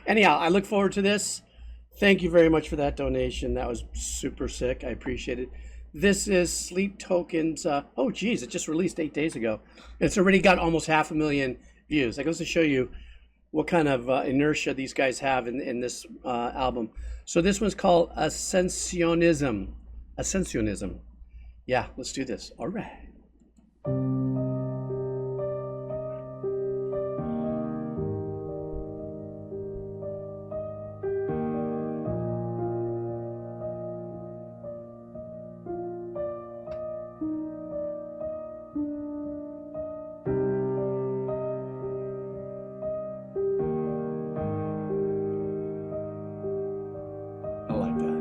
Anyhow, I look forward to this. Thank you very much for that donation. That was super sick. I appreciate it. This is Sleep Tokens. Oh, geez, it just released 8 days ago. It's already got almost 500,000 views. That goes to show you what kind of inertia these guys have in this album. So this one's called Ascensionism. Ascensionism. Yeah, let's do this. All right. I like that.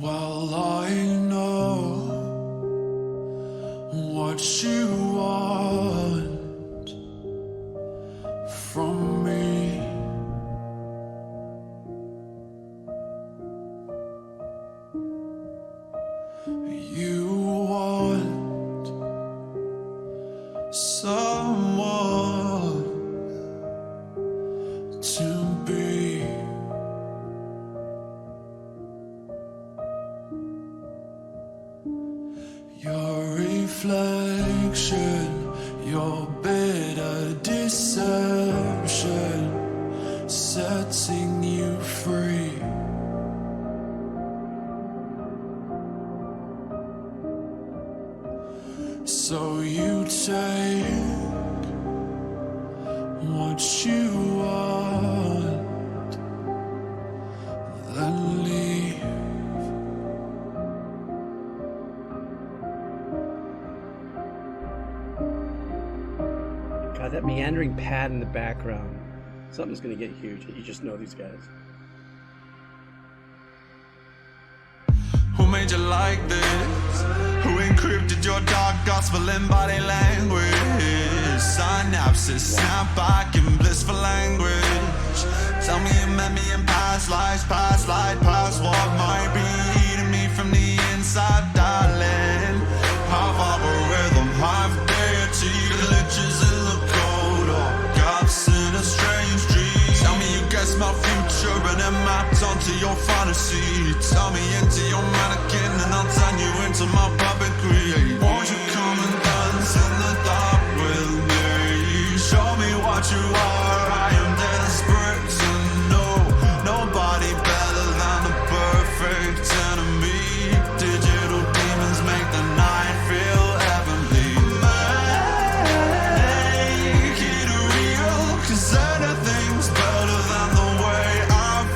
Well, I know what you want from me. You want someone to be. Your reflection, your bitter deception, setting you free. So you take what you want, then leave. God, that meandering pad in the background. Something's going to get huge. You just know these guys. Who made you like this? Who encrypted your dark gospel in body language? Synapses snap back in blissful language. Tell me you met me in past lives, past life, past what might be eating me from the inside, darling. Half algorithm, half deity, glitches in the code, or gaps in a strange dream. Tell me you guessed my future and it mapped onto your fantasy. Tell me into your mannequin and I'll turn you into my puppetry. Won't you come and dance in the dark with me? Show me what you are. I am desperate to know. Nobody better than the perfect enemy. Digital demons make the night feel heavenly. Make it real, 'cause anything's better than the way I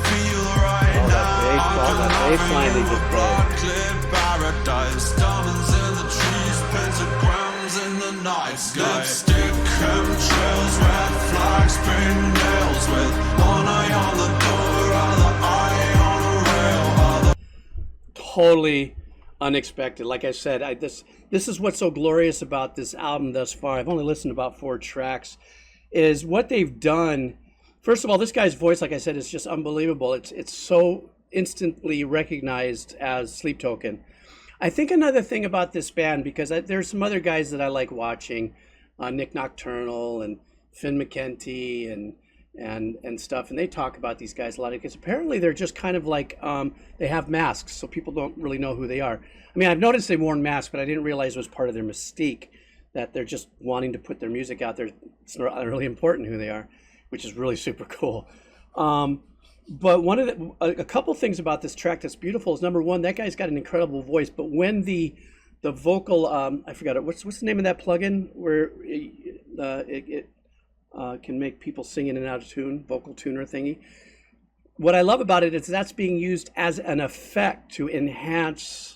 feel right now. that baseline they just played. Clear paradise, diamonds in the trees, pentagrams in the night sky. Lipstick, chemtrails, red flags, pink nails, with one eye on the door, other eye on a rail, other. Totally unexpected. Like I said, this is what's so glorious about this album thus far. I've only listened to about 4 tracks. Is what they've done. First of all, this guy's voice, like I said, is just unbelievable. It's so instantly recognized as Sleep Token. I think another thing about this band, because there's some other guys that I like watching, Nick Nocturnal and Finn McKenty and stuff, and they talk about these guys a lot because apparently they're just kind of like they have masks, so people don't really know who they are. I mean, I've noticed they've worn masks, but I didn't realize it was part of their mystique that they're just wanting to put their music out there. It's not really important who they are, which is really super cool. But one of a couple things about this track that's beautiful is, number one, that guy's got an incredible voice. But when the vocal, I forgot it. What's the name of that plugin where it can make people sing in and out of tune, vocal tuner thingy? What I love about it is that's being used as an effect to enhance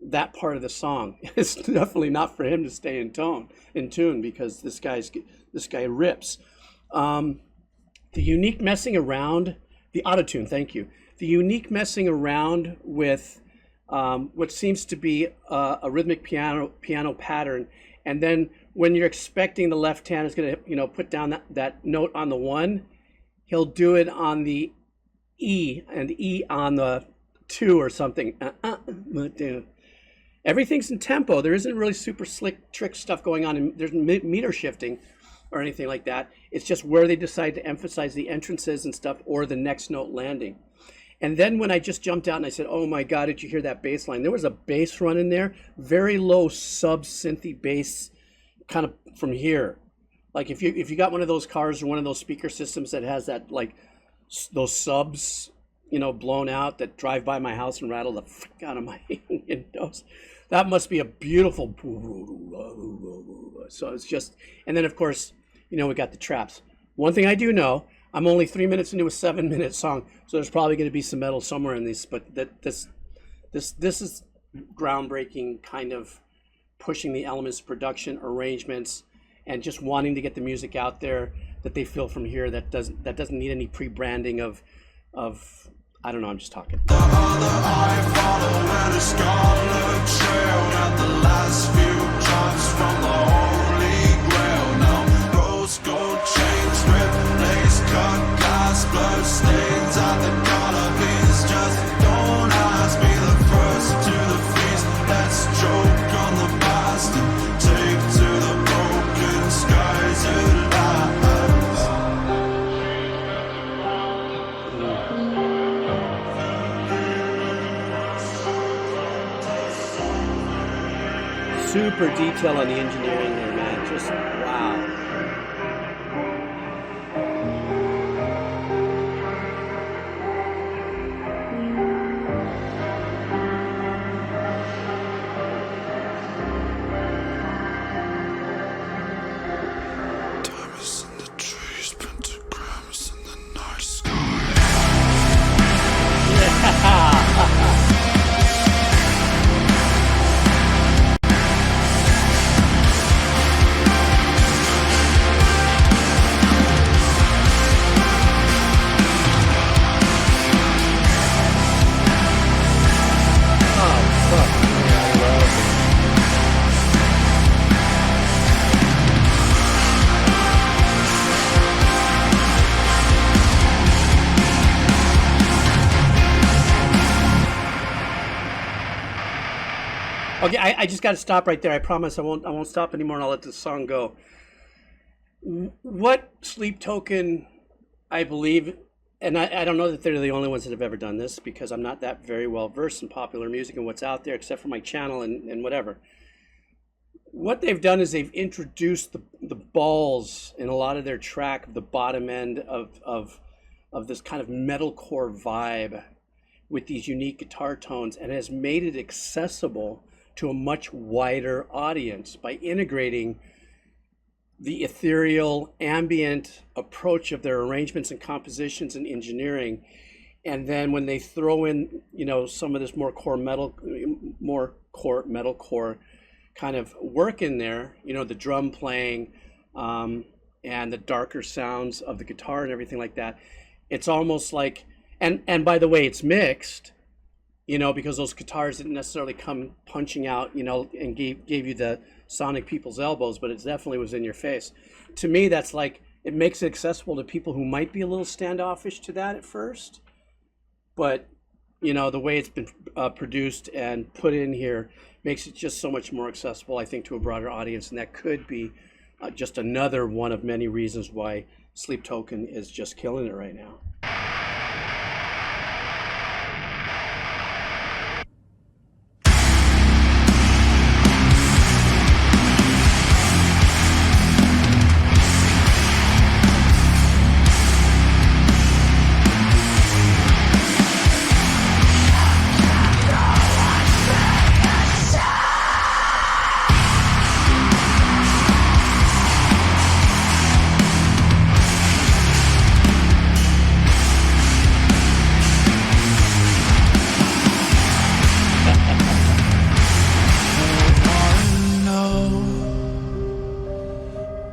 that part of the song. It's definitely not for him to stay in tune, because this guy rips. The unique messing around. The autotune, thank you. The unique messing around with what seems to be a rhythmic piano pattern, and then when you're expecting the left hand is going to put down that note on the 1, he'll do it on the E and E on the 2 or something. Everything's in tempo. There isn't really super slick trick stuff going on. And there's meter shifting or anything like that. It's just where they decide to emphasize the entrances and stuff or the next note landing. And then when I just jumped out and I said, oh my God, did you hear that bass line? There was a bass run in there, very low sub-synthy bass kind of from here. Like if you got one of those cars or one of those speaker systems that has that, like those subs, you know, blown out that drive by my house and rattle the fuck out of my windows. That must be a beautiful. So it's just, and then of course, you know, we got the traps. One thing I do know, I'm only 3 minutes into a 7-minute song, so there's probably going to be some metal somewhere in this. But this is groundbreaking, kind of pushing the elements, production, arrangements, and just wanting to get the music out there that they feel from here. That doesn't need any pre-branding of I don't know. I'm just talking. The other eye following a scarlet trail, and the last few drops from the holy grail. Now rose gold chains, ripped lace, cut glass, blood stains at the collar piece. Just don't ask, be the first to the feast. Let's choke on the past and take to the broken skies at last. Super detail on the engineering there, man. Just wow. Diamonds in the trees, pentagrams in the night sky. Okay, I just got to stop right there. I promise I won't stop anymore, and I'll let this song go. What Sleep Token, I believe, and I don't know that they're the only ones that have ever done this, because I'm not that very well versed in popular music and what's out there, except for my channel and whatever. What they've done is they've introduced the balls in a lot of their track, the bottom end of this kind of metalcore vibe with these unique guitar tones, and has made it accessible to a much wider audience by integrating the ethereal, ambient approach of their arrangements and compositions and engineering. And then when they throw in, you know, some of this more core metalcore kind of work in there, you know, the drum playing and the darker sounds of the guitar and everything like that, it's almost like, and by the way, it's mixed, you know, because those guitars didn't necessarily come punching out, you know, and gave you the sonic people's elbows, but it definitely was in your face. To me, that's like, it makes it accessible to people who might be a little standoffish to that at first. But, you know, the way it's been produced and put in here makes it just so much more accessible, I think, to a broader audience. And that could be just another one of many reasons why Sleep Token is just killing it right now.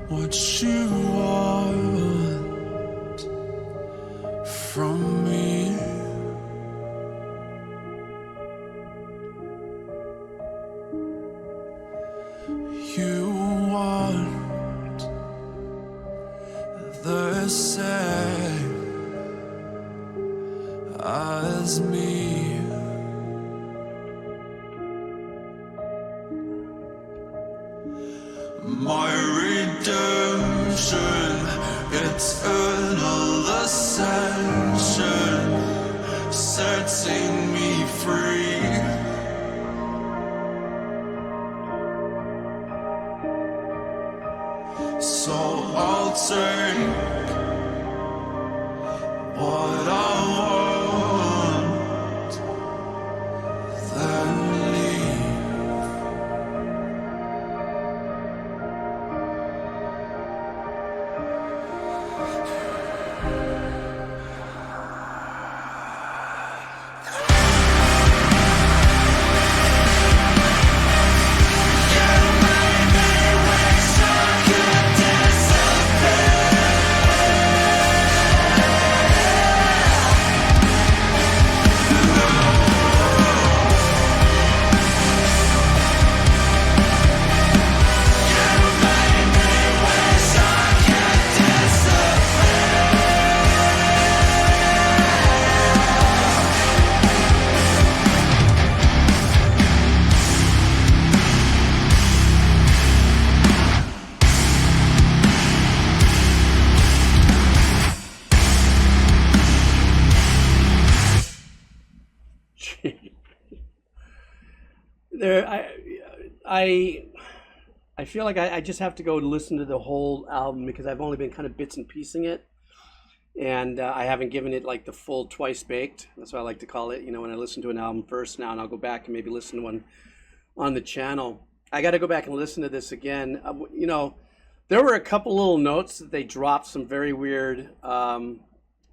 What you want from me, you want the same as me. My redemption, eternal ascension, setting me free. So I'll take what I want, then leave. There, I feel like I just have to go and listen to the whole album because I've only been kind of bits and piecing it, and I haven't given it like the full twice baked. That's what I like to call it. You know, when I listen to an album first now, and I'll go back and maybe listen to one on the channel. I got to go back and listen to this again. You know, there were a couple little notes that they dropped, some very weird, kind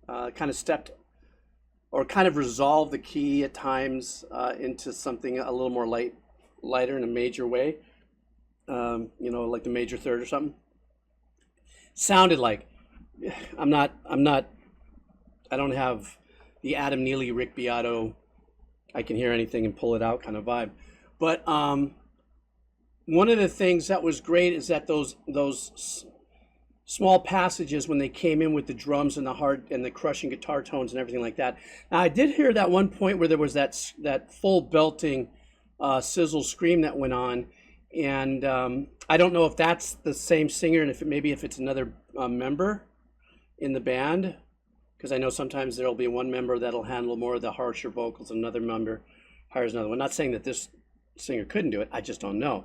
of stepped or kind of resolved the key at times into something a little more lighter in a major way. You know, like the major third or something. Sounded like I don't have the Adam Neely, Rick Beato, I can hear anything and pull it out kind of vibe. But one of the things that was great is that those small passages when they came in with the drums and the hard and the crushing guitar tones and everything like that. Now I did hear that one point where there was that full belting sizzle scream that went on, and I don't know if that's the same singer and if it's another member in the band, because I know sometimes there'll be one member that'll handle more of the harsher vocals and another member hires another one. Not saying that this singer couldn't do it, I just don't know.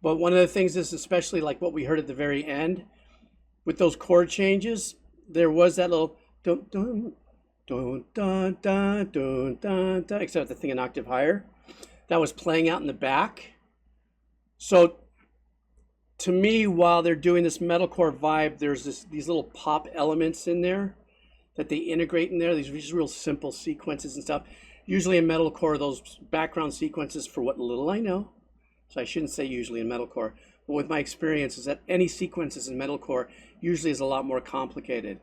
But one of the things is, especially like what we heard at the very end with those chord changes, there was that little dun dun dun dun dun dun dun dun, except the thing an octave higher, that was playing out in the back. So to me, while they're doing this metalcore vibe, there's these little pop elements in there that they integrate in there. These real simple sequences and stuff. Usually in metalcore, those background sequences, for what little I know, so I shouldn't say usually in metalcore, but with my experience is that any sequences in metalcore usually is a lot more complicated,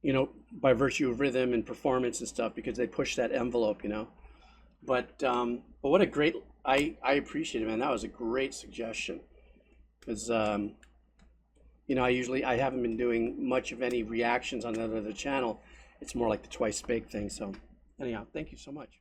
you know, by virtue of rhythm and performance and stuff, because they push that envelope, you know. But what a great, I appreciate it, man. That was a great suggestion. Because, you know, I haven't been doing much of any reactions on that other channel. It's more like the twice baked thing. So anyhow, thank you so much.